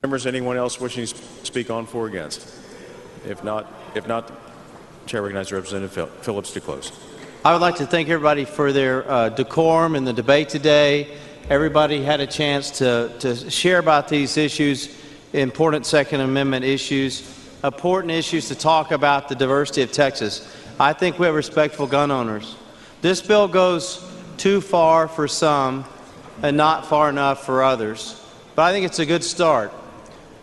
Members, anyone else wishing to speak on for or against? If not, the Chair recognizes Representative Phillips to close. I would like to thank everybody for their decorum in the debate today. Everybody had a chance to share about these issues, important Second Amendment issues, important issues to talk about the diversity of Texas. I think we have respectful gun owners. This bill goes too far for some and not far enough for others. But I think it's a good start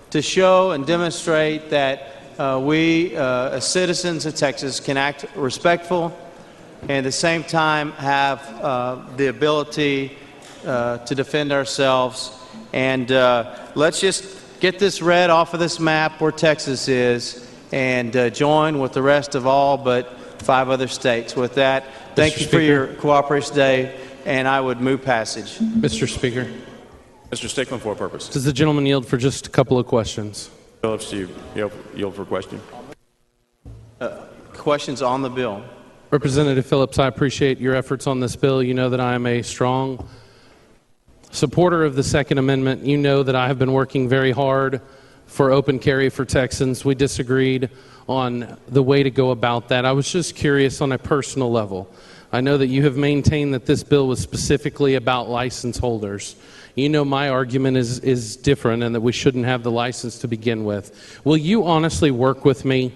to show and demonstrate that we, as citizens of Texas, can act respectful and at the same time have the ability to defend ourselves. And let's just get this red off of this map where Texas is and join with the rest of all but 5 other states. With that, thank you for your cooperation today, and I would move passage. Mr. Speaker. Mr. Stickland, for a purpose. Does the gentleman yield for just a couple of questions? Phillips, do you yield for a question? Questions on the bill. Representative Phillips, I appreciate your efforts on this bill. You know that I am a strong supporter of the Second Amendment. You know that I have been working very hard for open carry for Texans. We disagreed on the way to go about that. I was just curious on a personal level. I know that you have maintained that this bill was specifically about license holders. You know my argument is different and that we shouldn't have the license to begin with. Will you honestly work with me?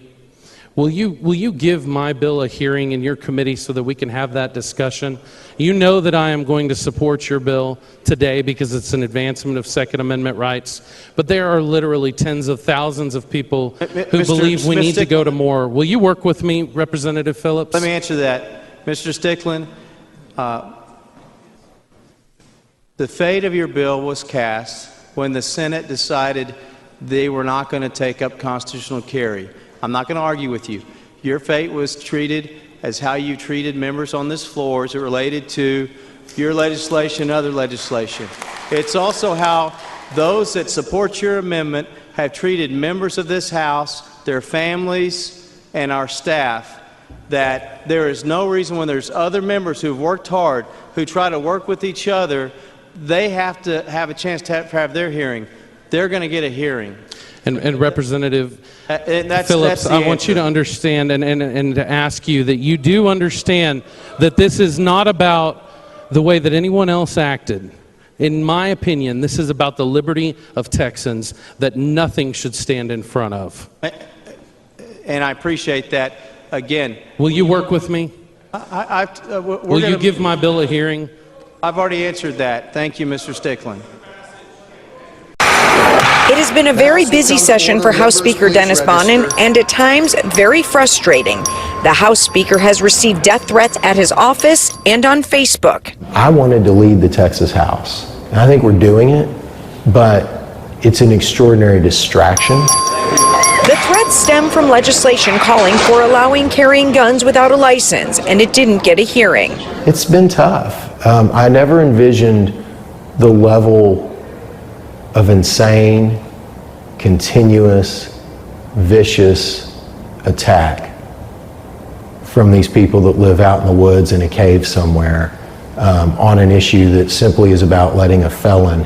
Will you give my bill a hearing in your committee so that we can have that discussion? You know that I am going to support your bill today because it's an advancement of Second Amendment rights, but there are literally tens of thousands of people who believe we need to go to more. Will you work with me, Representative Phillips? Let me answer that. Mr. Stickland, the fate of your bill was cast when the Senate decided they were not going to take up constitutional carry. I'm not going to argue with you. Your fate was treated as how you treated members on this floor as it related to your legislation, other legislation. It's also how those that support your amendment have treated members of this House, their families, and our staff, that there is no reason when there's other members who've worked hard, who try to work with each other, they have to have a chance to have their hearing. They're going to get a hearing. And Representative Phillips, I want you to understand and to ask you that you do understand that this is not about the way that anyone else acted. In my opinion, this is about the liberty of Texans that nothing should stand in front of. And I appreciate that. Again, will you work with me? Will you give my bill a hearing? I've already answered that. Thank you, Mr. Stickland. It has been a very busy session for House Speaker Dennis Bonnen, and at times very frustrating. The House Speaker has received death threats at his office and on Facebook. I wanted to lead the Texas House, and I think we're doing it, but it's an extraordinary distraction. The threats stem from legislation calling for allowing carrying guns without a license, and it didn't get a hearing. It's been tough. I never envisioned the level of insane, continuous, vicious attack from these people that live out in the woods in a cave somewhere on an issue that simply is about letting a felon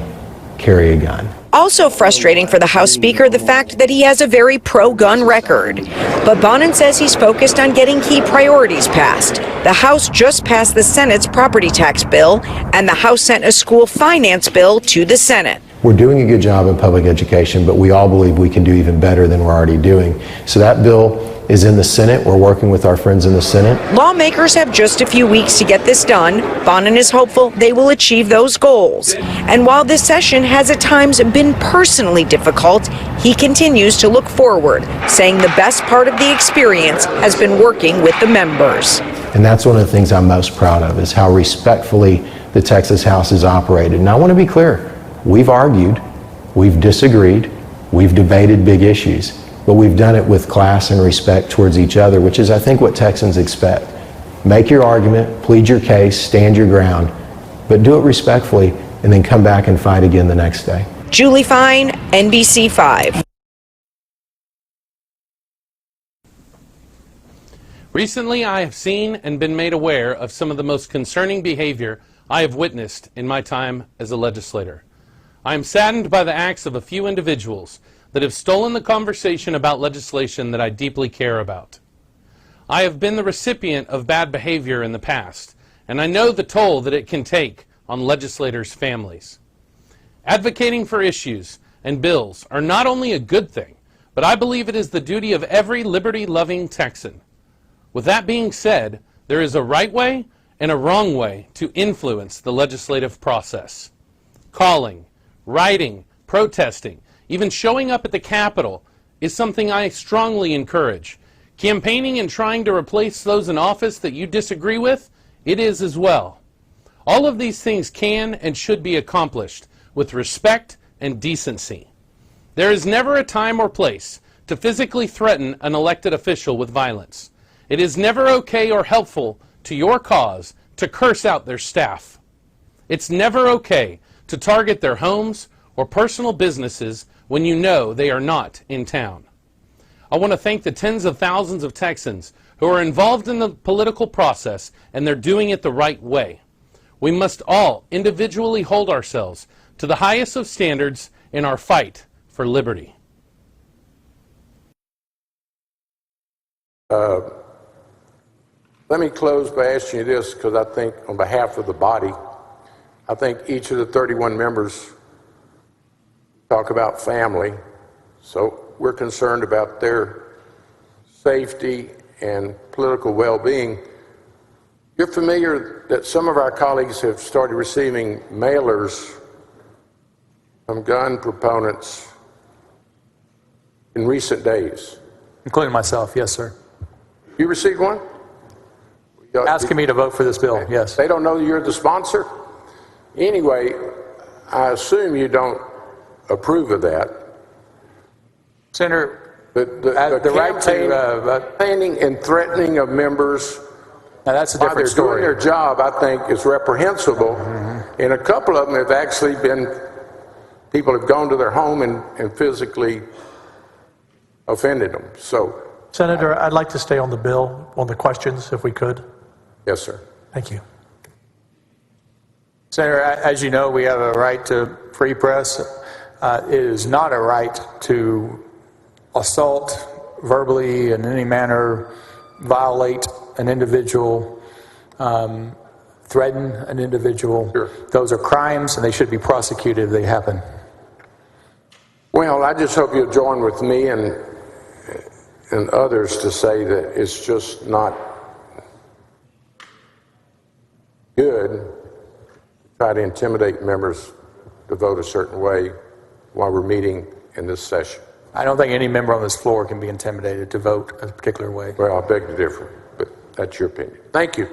carry a gun. Also frustrating for the House Speaker, the fact that he has a very pro-gun record. But Bonnen says he's focused on getting key priorities passed. The House just passed the Senate's property tax bill, and the House sent a school finance bill to the Senate. We're doing a good job in public education, but we all believe we can do even better than we're already doing. So that bill is in the Senate. We're working with our friends in the Senate. Lawmakers have just a few weeks to get this done. Bonnen is hopeful they will achieve those goals. And while this session has at times been personally difficult, he continues to look forward, saying the best part of the experience has been working with the members. And that's one of the things I'm most proud of, is how respectfully the Texas House has operated. And I want to be clear. We've argued, we've disagreed, we've debated big issues, but we've done it with class and respect towards each other, which is, I think, what Texans expect. Make your argument, plead your case, stand your ground, but do it respectfully, and then come back and fight again the next day. Julie Fine, NBC 5. Recently, I have seen and been made aware of some of the most concerning behavior I have witnessed in my time as a legislator. I am saddened by the acts of a few individuals that have stolen the conversation about legislation that I deeply care about. I have been the recipient of bad behavior in the past, and I know the toll that it can take on legislators' families. Advocating for issues and bills are not only a good thing, but I believe it is the duty of every liberty-loving Texan. With that being said, there is a right way and a wrong way to influence the legislative process. Calling, writing, protesting, even showing up at the Capitol is something I strongly encourage. Campaigning and trying to replace those in office that you disagree with, it is as well. All of these things can and should be accomplished with respect and decency. There is never a time or place to physically threaten an elected official with violence. It is never okay or helpful to your cause to curse out their staff. It's never okay to target their homes or personal businesses when you know they are not in town. I want to thank the tens of thousands of Texans who are involved in the political process, and they're doing it the right way. We must all individually hold ourselves to the highest of standards in our fight for liberty. Let me close by asking you this, because I think on behalf of the body, I think each of the 31 members talk about family, so we're concerned about their safety and political well-being. You're familiar that some of our colleagues have started receiving mailers from gun proponents in recent days. Including myself, yes, sir. You received one? Asking me to vote for this bill, yes. They don't know you're the sponsor? Anyway, I assume you don't approve of that. Senator, the right to campaigning and threatening of members now that's a while different they're story. doing their job, I think, is reprehensible. And a couple of them have actually been, people have gone to their home and physically offended them. So, Senator, I'd like to stay on the bill, on the questions, if we could. yes, sir. Thank you. Senator, as you know, we have a right to free press. It is not a right to assault verbally in any manner, violate an individual, threaten an individual. Sure. Those are crimes, and they should be prosecuted if they happen. Well, I just hope you'll join with me and others to say that it's just not good to try to intimidate members to vote a certain way while we're meeting in this session. I don't think any member on this floor can be intimidated to vote a particular way. Well, I beg to differ, but that's your opinion. Thank you.